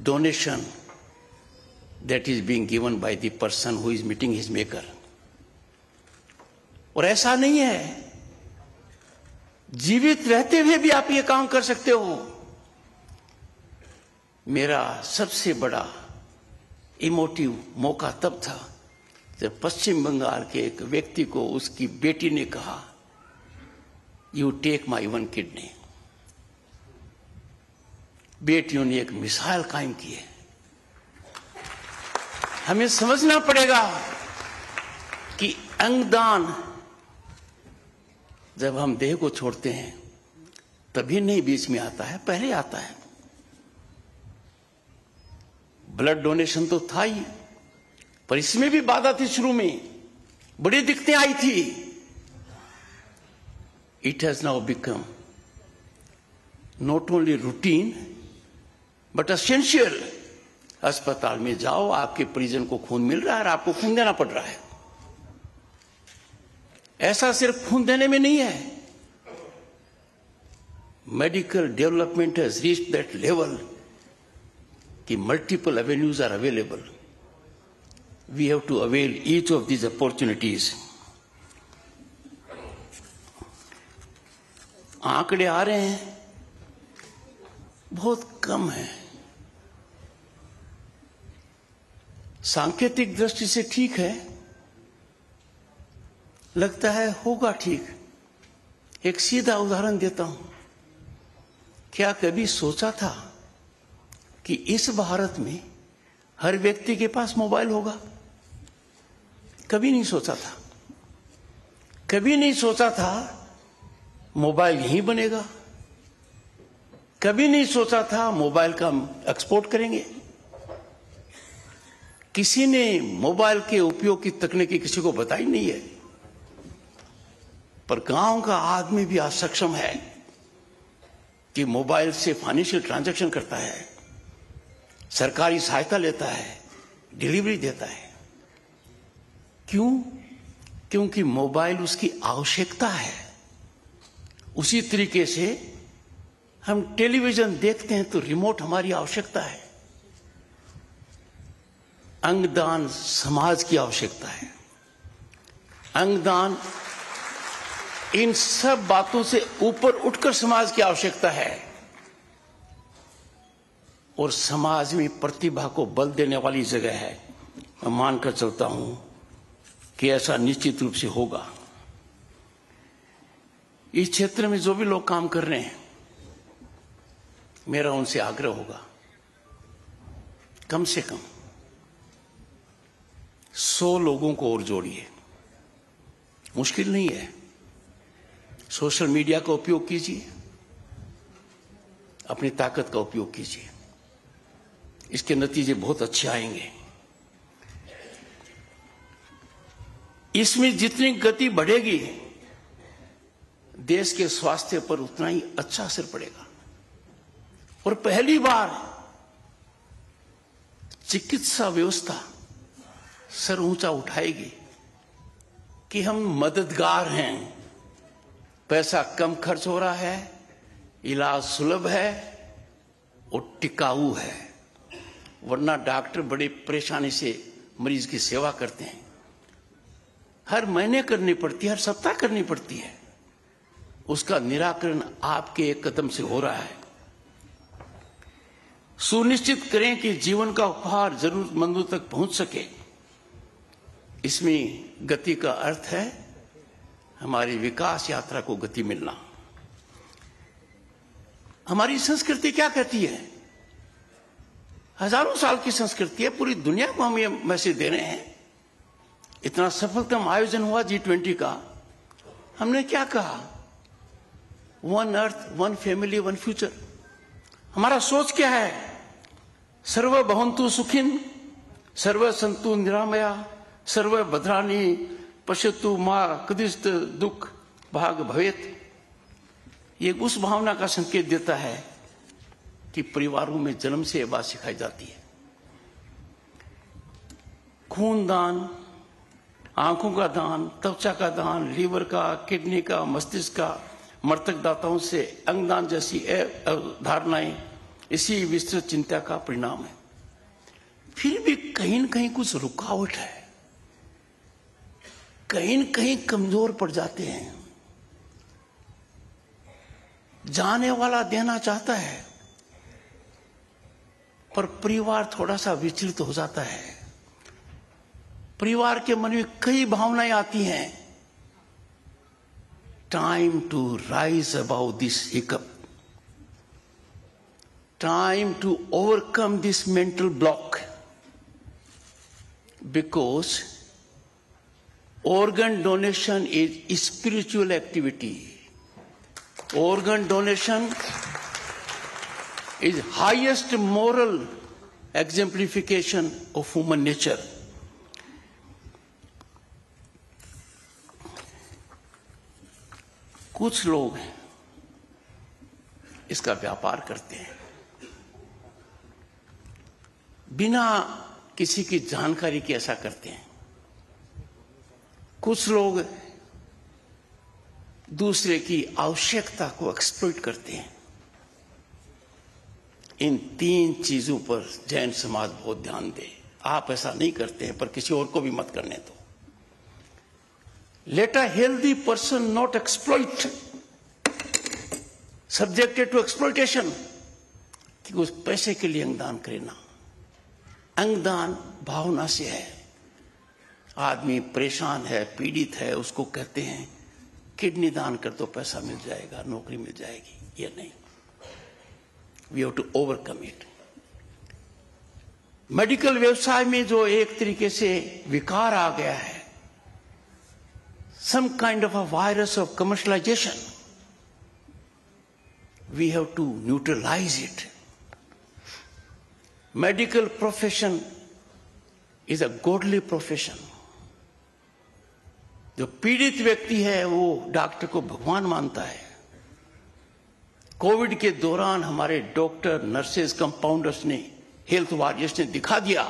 donation that is being given by the person who is meeting his maker. और ऐसा नहीं है, जीवित रहते हुए भी आप ये काम कर सकते हो। मेरा सबसे बड़ा इमोटिव मौका तब था जब पश्चिम बंगाल के एक व्यक्ति को उसकी बेटी ने कहा, you take my one kidney. बेटियों ने एक मिसाल कायम की है। हमें समझना पड़ेगा कि अंगदान जब हम देह को छोड़ते हैं तभी नहीं बीच में आता है, पहले आता है। ब्लड डोनेशन तो था ही, पर इसमें भी बाधा थी। शुरू में बड़ी दिक्कतें आई थी। It has now become not only routine but essential. अस्पताल में जाओ, आपके परिजन को खून मिल रहा है और आपको खून देना पड़ रहा है। ऐसा सिर्फ खून देने में नहीं है, medical development has reached that level कि multiple avenues are available. We have to avail each of these opportunities. आंकड़े आ रहे हैं, बहुत कम है। सांकेतिक दृष्टि से ठीक है, लगता है होगा ठीक। एक सीधा उदाहरण देता हूं। क्या कभी सोचा था कि इस भारत में हर व्यक्ति के पास मोबाइल होगा? कभी नहीं सोचा था। कभी नहीं सोचा था मोबाइल यहीं बनेगा। कभी नहीं सोचा था मोबाइल का हम एक्सपोर्ट करेंगे। किसी ने मोबाइल के उपयोग की तकनीकी किसी को बताई नहीं है। पर गांव का आदमी भी आज सक्षम है कि मोबाइल से फाइनेंशियल ट्रांजैक्शन करता है, सरकारी सहायता लेता है, डिलीवरी देता है। क्यों? क्योंकि मोबाइल उसकी आवश्यकता है। उसी तरीके से हम टेलीविजन देखते हैं तो रिमोट हमारी आवश्यकता है। अंगदान समाज की आवश्यकता है। अंगदान इन सब बातों से ऊपर उठकर समाज की आवश्यकता है। और समाज में प्रतिभा को बल देने वाली जगह है। मैं मानकर चलता हूं कि ऐसा निश्चित रूप से होगा। इस क्षेत्र में जो भी लोग काम कर रहे हैं, मेरा उनसे आग्रह होगा, कम से कम 100 लोगों को और जोड़िए। मुश्किल नहीं है। सोशल मीडिया का उपयोग कीजिए, अपनी ताकत का उपयोग कीजिए। इसके नतीजे बहुत अच्छे आएंगे। इसमें जितनी गति बढ़ेगी, देश के स्वास्थ्य पर उतना ही अच्छा असर पड़ेगा। और पहली बार चिकित्सा व्यवस्था सर ऊंचा उठाएगी कि हम मददगार हैं। पैसा कम खर्च हो रहा है, इलाज सुलभ है और टिकाऊ है। वरना डॉक्टर बड़ी परेशानी से मरीज की सेवा करते हैं। हर महीने करनी पड़ती है, हर सप्ताह करनी पड़ती है। उसका निराकरण आपके एक कदम से हो रहा है। सुनिश्चित करें कि जीवन का उपहार जरूरतमंदों तक पहुंच सके। इसमें गति का अर्थ है हमारी विकास यात्रा को गति मिलना। हमारी संस्कृति क्या कहती है? हजारों साल की संस्कृति है। पूरी दुनिया को हम ये मैसेज दे रहे हैं। इतना सफलतम आयोजन हुआ G20 का। हमने क्या कहा? One earth, one family, one future. हमारा सोच क्या है? सर्व भवन्तु सुखिन, सर्व सन्तु निरामया, सर्व भद्राणि पश्यतु मा कदिश्चित् दुख भाग भवेत्। ये उस भावना का संकेत देता है कि परिवारों में जन्म से ये बात सिखाई जाती है। खून दान, आंखों का दान, त्वचा का दान, लीवर का, किडनी का, मस्तिष्क का, मृतक दाताओं से अंगदान जैसी धारणाएं इसी विस्तृत चिंता का परिणाम है। फिर भी कहीं न कहीं कुछ रुकावट है, कहीं न कहीं कमजोर पड़ जाते हैं। जाने वाला देना चाहता है पर परिवार थोड़ा सा विचलित हो जाता है। परिवार के मन में कई भावनाएं आती हैं। Time to rise about this hiccup, time to overcome this mental block, because organ donation is spiritual activity. Organ donation is highest moral exemplification of human nature. कुछ लोग इसका व्यापार करते हैं, बिना किसी की जानकारी के ऐसा करते हैं। कुछ लोग दूसरे की आवश्यकता को एक्सप्लॉइट करते हैं। इन तीन चीजों पर जैन समाज बहुत ध्यान दे। आप ऐसा नहीं करते हैं पर किसी और को भी मत करने दो। Let a healthy person not exploit, subjected to exploitation, कि उस पैसे के लिए अंगदान करे ना। अंगदान भावना से है। आदमी परेशान है, पीड़ित है, उसको कहते हैं किडनी दान कर दो, पैसा मिल जाएगा, नौकरी मिल जाएगी। ये नहीं, we have to overcome it. Medical व्यवसाय में जो एक तरीके से विकार आ गया है, some kind of a virus of commercialisation, we have to neutralise it. Medical profession is a godly profession. जो पीड़ित व्यक्ति है वो डॉक्टर को भगवान मानता है। कोविड के दौरान हमारे डॉक्टर, नर्सेज, कंपाउंडर्स ने, हेल्थ वॉरियर्स ने दिखा दिया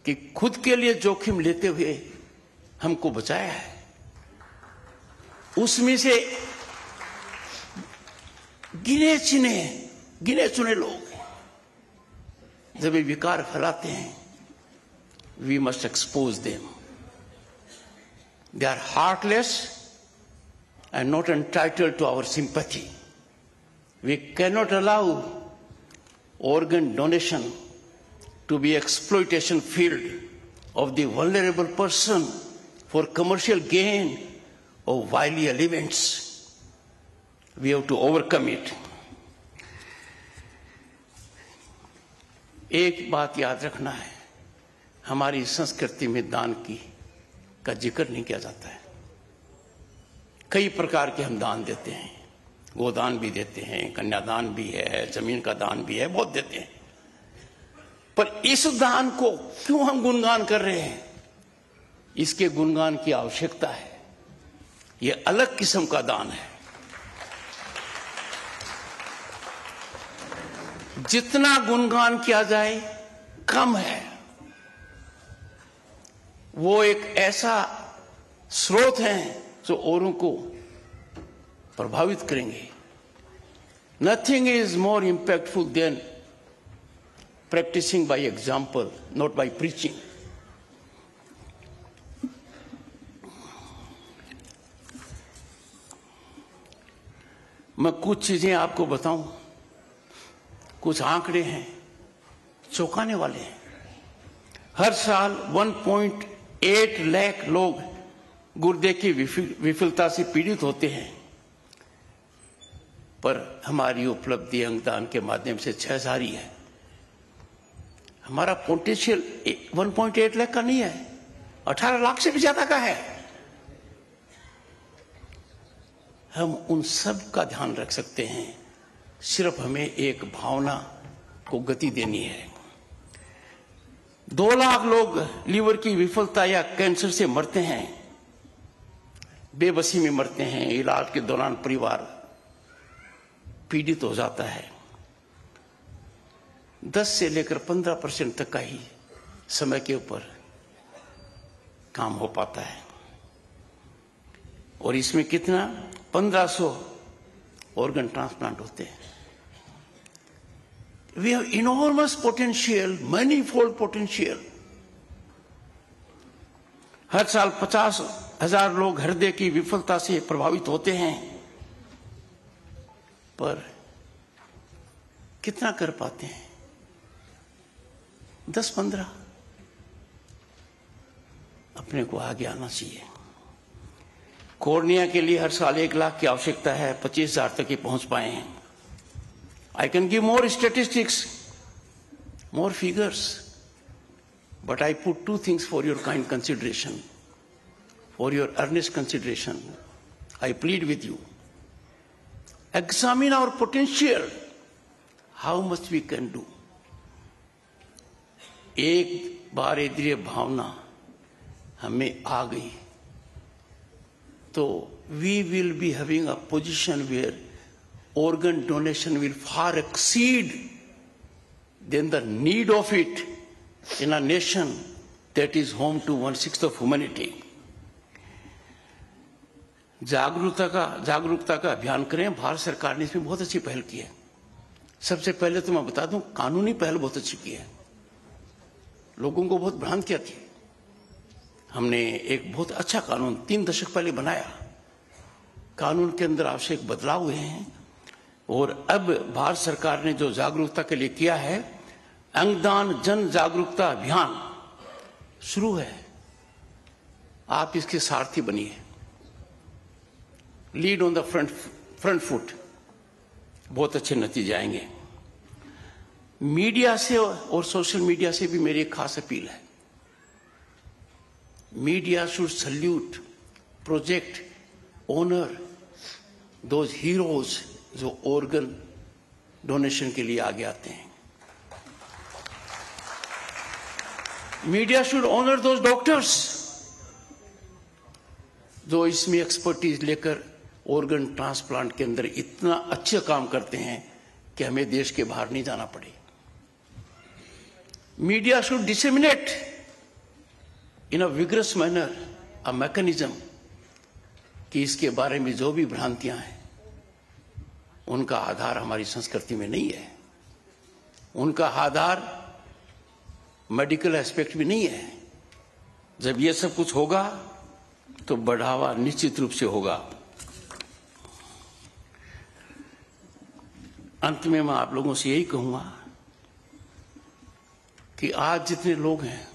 कि खुद के लिए जोखिम लेते हुए हमको बचाया है। उसमें से गिने चुने लोग जब ये विकार फैलाते हैं, we must expose them. They are heartless and not entitled to our sympathy. We cannot allow organ donation to be exploitation field of the vulnerable person for commercial gain or wily elements. We have to overcome it. एक बात याद रखना है, हमारी संस्कृति में दान का जिक्र नहीं किया जाता है। कई प्रकार के हम दान देते हैं, गोदान भी देते हैं, कन्यादान भी है, जमीन का दान भी है, बहुत देते हैं। पर इस दान को क्यों हम गुणगान कर रहे हैं? इसके गुणगान की आवश्यकता है। यह अलग किस्म का दान है। जितना गुणगान किया जाए कम है। वो एक ऐसा स्रोत है जो औरों को प्रभावित करेंगे। Nothing is more impactful than practising by example, not by preaching. मैं कुछ चीजें आपको बताऊं, कुछ आंकड़े हैं, चौंकाने वाले हैं। हर साल 1.8 लाख लोग गुर्दे की विफलता से पीड़ित होते हैं, पर हमारी उपलब्धि अंगदान के माध्यम से 6000 ही है। हमारा पोटेंशियल 1.8 लाख का नहीं है, 18 लाख से भी ज्यादा का है। हम उन सब का ध्यान रख सकते हैं सिर्फ हमें एक भावना को गति देनी है। 2 लाख लोग लीवर की विफलता या कैंसर से मरते हैं, बेबसी में मरते हैं। इलाज के दौरान परिवार पीड़ित हो जाता है। 10 से लेकर 15% तक का ही समय के ऊपर काम हो पाता है, और इसमें कितना 1500 ऑर्गन ट्रांसप्लांट होते हैं। We have enormous potential, manifold potential. हर साल 50,000 लोग हृदय की विफलता से प्रभावित होते हैं, पर कितना कर पाते हैं? 10-15। अपने को आगे आना चाहिए। कॉर्निया के लिए हर साल 1 लाख की आवश्यकता है, 25,000 तक ही पहुंच पाए हैं। I can give more statistics, more figures, but I put 2 things for your kind consideration, for your earnest consideration. I plead with you. Examine our potential, how much we can do. एक बार यदि भावना हमें आ गई तो we will be having a position where organ donation will far exceed than the need of it in a nation that is home to 1/6 of humanity. जागरूकता का अभियान करें। भारत सरकार ने इसमें बहुत अच्छी पहल की है। सबसे पहले तो मैं बता दूं, कानूनी पहल बहुत अच्छी की है। लोगों को बहुत भ्रांतियां थी। हमने एक बहुत अच्छा कानून 3 दशक पहले बनाया। कानून के अंदर आवश्यक बदलाव हुए हैं, और अब भारत सरकार ने जो जागरूकता के लिए किया है, अंगदान जन जागरूकता अभियान शुरू है। आप इसके सारथी बनिए, lead on the front foot, बहुत अच्छे नतीजे आएंगे। मीडिया से और सोशल मीडिया से भी मेरी एक खास अपील है। Media should salute, project, honour those heroes जो ऑर्गन डोनेशन के लिए आगे आते हैं। Media should honour those doctors जो इसमें एक्सपर्टीज लेकर ऑर्गन ट्रांसप्लांट के अंदर इतना अच्छा काम करते हैं कि हमें देश के बाहर नहीं जाना पड़े। Media should disseminate in a vigorous manner a mechanism कि इसके बारे में जो भी भ्रांतियां हैं उनका आधार हमारी संस्कृति में नहीं है, उनका आधार मेडिकल एस्पेक्ट भी नहीं है। जब ये सब कुछ होगा तो बढ़ावा निश्चित रूप से होगा। अंत में मैं आप लोगों से यही कहूंगा कि आज जितने लोग हैं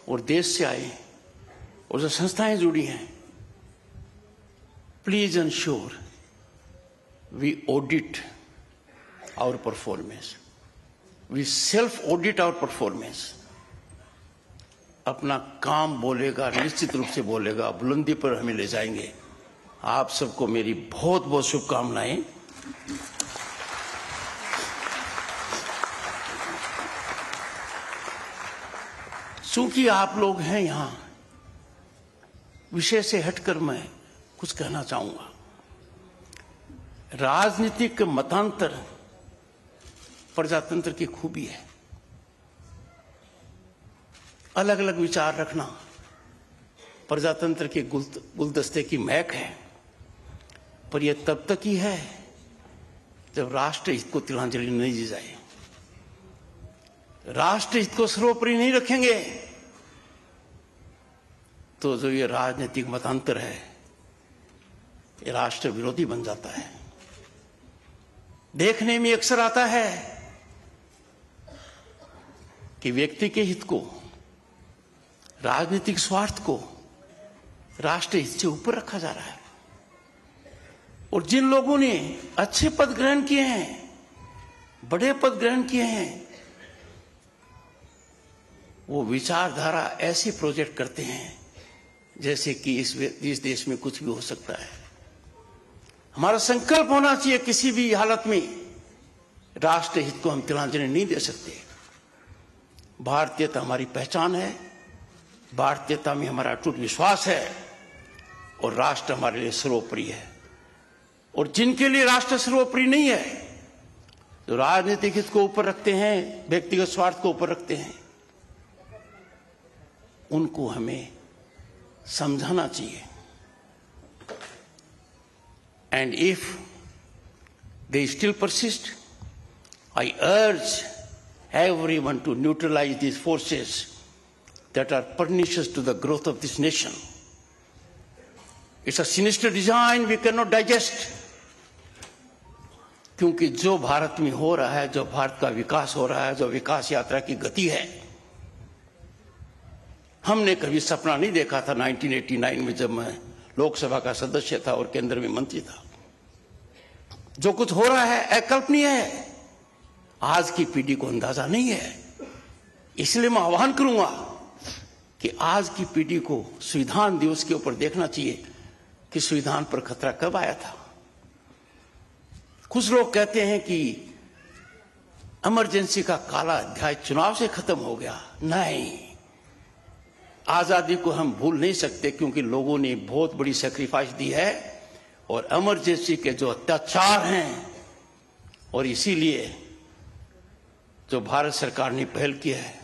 और देश से आए और जो संस्थाएं जुड़ी हैं, please ensure we audit our performance, we self audit our performance. अपना काम बोलेगा, निश्चित रूप से बोलेगा, बुलंदी पर हमें ले जाएंगे। आप सबको मेरी बहुत बहुत शुभकामनाएं। चूंकि आप लोग हैं यहां, विषय से हटकर मैं कुछ कहना चाहूंगा। राजनीतिक मतांतर प्रजातंत्र की खूबी है। अलग अलग विचार रखना प्रजातंत्र के गुलदस्ते की महक है, पर यह तब तक ही है जब राष्ट्र हित को तिलांजलि नहीं दी जाए। राष्ट्र हित को सर्वोपरि नहीं रखेंगे तो जो ये राजनीतिक मतांतर है ये राष्ट्र विरोधी बन जाता है। देखने में अक्सर आता है कि व्यक्ति के हित को, राजनीतिक स्वार्थ को राष्ट्र हित से ऊपर रखा जा रहा है। और जिन लोगों ने अच्छे पद ग्रहण किए हैं, बड़े पद ग्रहण किए हैं, वो विचारधारा ऐसी प्रोजेक्ट करते हैं जैसे कि इस देश में कुछ भी हो सकता है। हमारा संकल्प होना चाहिए किसी भी हालत में राष्ट्र हित को हम तिलांजलि नहीं दे सकते। भारतीयता हमारी पहचान है, भारतीयता में हमारा अटूट विश्वास है और राष्ट्र हमारे लिए सर्वोपरि है। और जिनके लिए राष्ट्र सर्वोपरि नहीं है, जो राजनीतिक हित को ऊपर रखते हैं, व्यक्तिगत स्वार्थ को ऊपर रखते हैं, उनको हमें समझाना चाहिए। And if they still persist, I urge everyone to neutralize these forces that are pernicious to the growth of this nation. It's a sinister design we cannot digest. क्योंकि जो भारत में हो रहा है, जो भारत का विकास हो रहा है, जो विकास यात्रा की गति है, हमने कभी सपना नहीं देखा था 1989 में जब मैं लोकसभा का सदस्य था और केंद्र में मंत्री था। जो कुछ हो रहा है अकल्पनीय है, आज की पीढ़ी को अंदाजा नहीं है। इसलिए मैं आह्वान करूंगा कि आज की पीढ़ी को संविधान दिवस के ऊपर देखना चाहिए कि संविधान पर खतरा कब आया था। कुछ लोग कहते हैं कि इमरजेंसी का काला अध्याय चुनाव से खत्म हो गया। नहीं, आजादी को हम भूल नहीं सकते क्योंकि लोगों ने बहुत बड़ी सैक्रिफाइस दी है और इमरजेंसी के जो अत्याचार हैं, और इसीलिए जो भारत सरकार ने पहल की है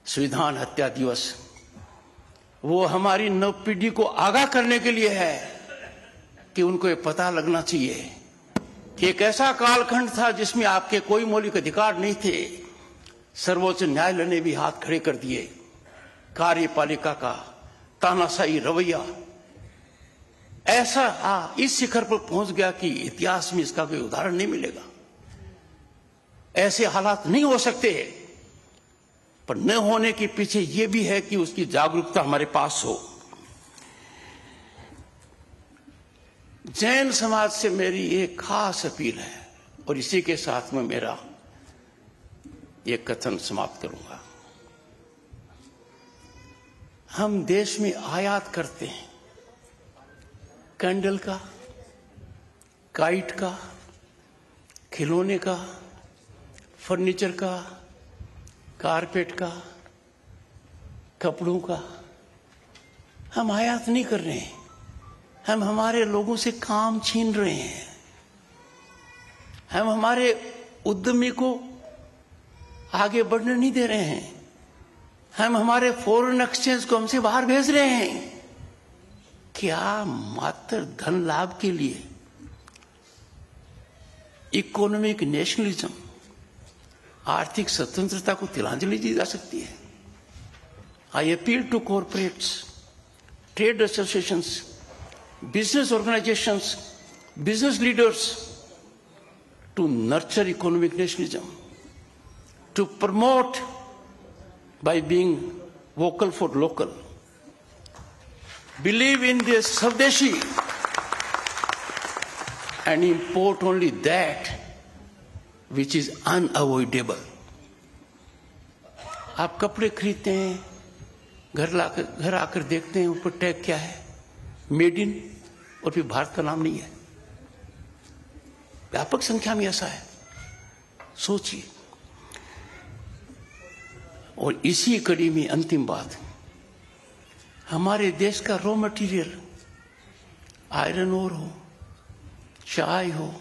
संविधान हत्या दिवस, वो हमारी नव पीढ़ी को आगाह करने के लिए है कि उनको ये पता लगना चाहिए कि एक ऐसा कालखंड था जिसमें आपके कोई मौलिक अधिकार नहीं थे। सर्वोच्च न्यायालय ने भी हाथ खड़े कर दिए। कार्यपालिका का तानाशाही रवैया ऐसा इस शिखर पर पहुंच गया कि इतिहास में इसका कोई उदाहरण नहीं मिलेगा। ऐसे हालात नहीं हो सकते, पर न होने के पीछे यह भी है कि उसकी जागरूकता हमारे पास हो। जैन समाज से मेरी एक खास अपील है और इसी के साथ में मेरा ये कथन समाप्त करूंगा। हम देश में आयात करते हैं कैंडल का, काइट का, खिलौने का, फर्नीचर का, कारपेट का, कपड़ों का। हम आयात नहीं कर रहे हैं, हम हमारे लोगों से काम छीन रहे हैं। हम हमारे उद्यमी को आगे बढ़ने नहीं दे रहे हैं। हम हमारे फॉरेन एक्सचेंज को हमसे बाहर भेज रहे हैं। क्या मात्र धन लाभ के लिए इकोनॉमिक नेशनलिज्म, आर्थिक स्वतंत्रता को तिलांजलि दी जा सकती है? I appeal to corporates, trade associations, business organizations, business leaders to nurture economic nationalism, to promote by being vocal for local, believe in this Swadeshi and import only that which is unavoidable. आप कपड़े खरीदते हैं, घर आकर देखते हैं ऊपर tag क्या है, मेड इन, और फिर भारत का नाम नहीं है। व्यापक संख्या में ऐसा है, सोचिए। और इसी कड़ी में अंतिम बात, हमारे देश का रॉ मटेरियल आयरन ओर हो, चाय हो,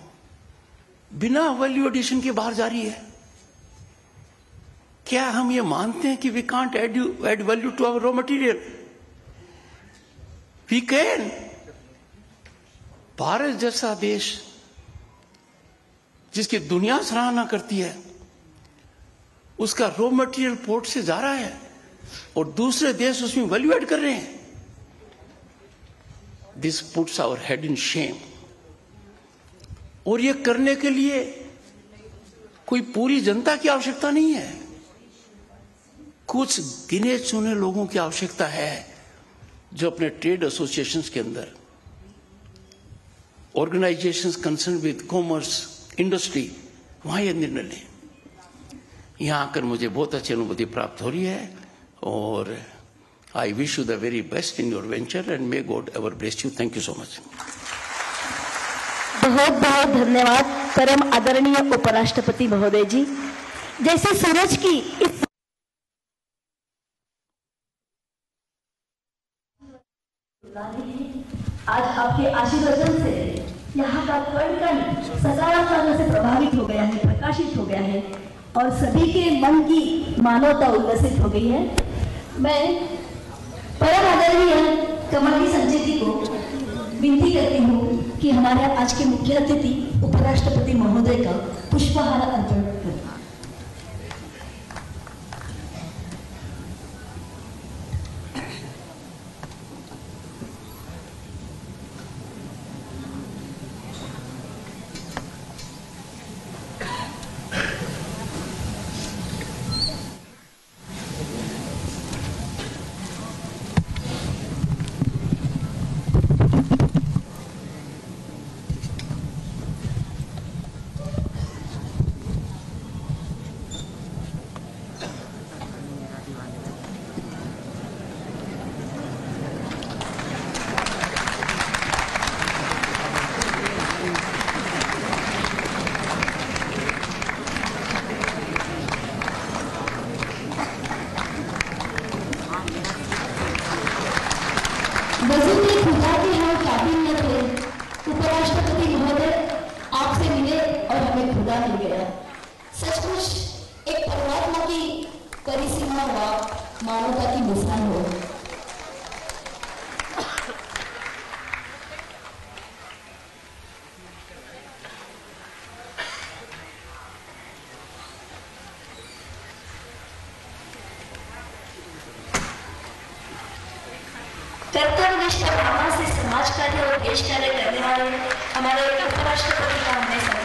बिना वैल्यू एडिशन के बाहर जा रही है। क्या हम ये मानते हैं कि we can't add value to our raw material? We can. Bharat जैसा देश जिसकी दुनिया सराहना करती है, उसका रॉ मटेरियल पोर्ट से जा रहा है और दूसरे देश उसमें वैल्यू ऐड कर रहे हैं। This puts our head in shame. और ये करने के लिए कोई पूरी जनता की आवश्यकता नहीं है, कुछ गिने चुने लोगों की आवश्यकता है जो अपने ट्रेड एसोसिएशंस के अंदर, organisations concern with commerce, industry, वहां यह निर्णय लें। यहां आकर मुझे बहुत अच्छी अनुभूति प्राप्त हो रही है और I wish you the very best in your venture and may God ever bless you. Thank you so much. बहुत बहुत धन्यवाद परम आदरणीय उपराष्ट्रपति महोदय जी। जैसे सूरज की इस आज आपके आशीर्वचन से यहाँ का कण कण सकारात्मक से प्रभावित हो गया है, प्रकाशित हो गया है और सभी के मन की मानवता उल्लसित हो गई है। मैं परम आदरणीय कमलनी संजय जी को विनती करती हूँ कि हमारे आज के मुख्य अतिथि उपराष्ट्रपति महोदय का पुष्पहार अर्पण करें। उपराष्ट्रपति महोदय आपसे मिले और हमें खुदा मिल गया। सचमुच एक परमात्मा की परिसीमा हुआ, मानवता की मिसाल हो। कर्तव्यनिष्ठ भावना से समाज कार्य और देश कार्य करने वाले हमारे उपराष्ट्रपति का हमें